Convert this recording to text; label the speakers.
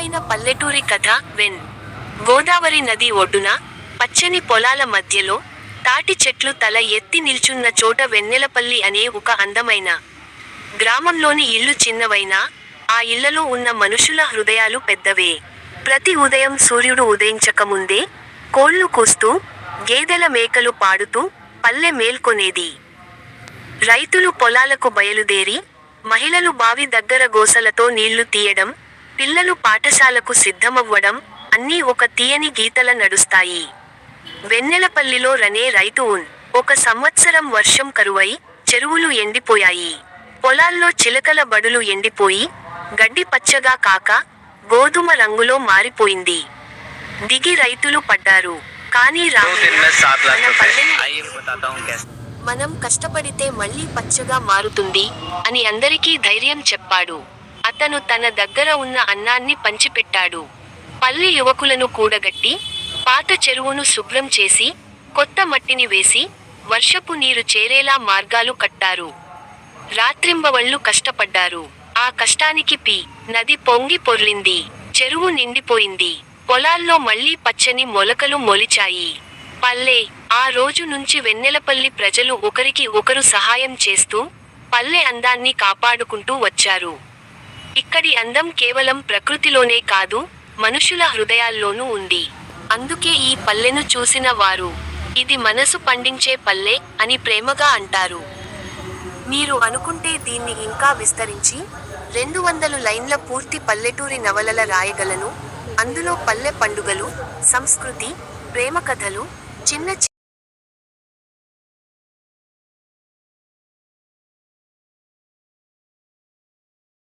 Speaker 1: అందమైన పల్లెటూరి కథ గోదావరి నది ఒడ్డున, పచ్చని పొలాల మధ్యలో, తాటి చెట్లు తల ఎత్తి నిల్చున్న చోట వెన్నెలపల్లి అనే ఒక అందమైన గ్రామంలోని ఇల్లు చిన్నవైనా, ఆ ఇళ్లలో ఉన్న మనుషుల హృదయాలు పెద్దవే. ప్రతి ఉదయం సూర్యుడు ఉదయించకముందే, కోళ్లు కూస్తూ, గేదెల మేకలు పాడుతూ, పల్లె మేల్కొనేది. రైతులు పొలాలకు బయలుదేరి, మహిళలు బావి దగ్గర గోసలతో నీళ్లు తీయడం, పిల్లలు పాఠశాలకు సిద్ధమవ్వడం, అన్నీ ఒక తీయని గీతల నడుస్తాయి. వెన్నెలపల్లిలో రనే రైతు ఒక సంవత్సరం వర్షం కరువై, చెరువులు ఎండిపోయాయి. పొలాల్లో చిలకల బడులు ఎండిపోయి, గడ్డి పచ్చగా కాక, గోధుమ రంగులో మారిపోయింది. దిగి రైతులు పడ్డారు. కానీ మన పల్లెని మనం కష్టపడితే మళ్ళీ పచ్చగా మారుతుంది అని అందరికీ ధైర్యం చెప్పాడు. అతను తన దగ్గర ఉన్న అన్నాన్ని పంచిపెట్టాడు. పల్లె యువకులను కూడగట్టి, పాత చెరువును శుభ్రం చేసి, కొత్త మట్టిని వేసి, వర్షపు నీరు చేరేలా మార్గాలు కట్టారు. రాత్రింబవళ్లు కష్టపడ్డారు. ఆ కష్టానికి నది పొంగి పొర్లింది. చెరువు నిండిపోయింది. పొలాల్లో మళ్లీ పచ్చని మొలకలు మొలిచాయి. పల్లె ఆ రోజు నుంచి వెన్నెలపల్లి ప్రజలు ఒకరికి ఒకరు సహాయం చేస్తూ, పల్లె అందాన్ని కాపాడుకుంటూ వచ్చారు. ఇక్కడి అందం కేవలం ప్రకృతిలోనే కాదు, మనుషుల హృదయాల్లోనూ ఉంది. అందుకే ఈ పల్లెను చూసిన వారు, ఇది మనసు పండించే పల్లె అని ప్రేమగా అంటారు. మీరు అనుకుంటే దీన్ని ఇంకా విస్తరించి, 200 లైన్ల పూర్తి పల్లెటూరి నవలల రాయగలను. అందులో పల్లె పండుగలు, సంస్కృతి, ప్రేమ కథలు, చిన్న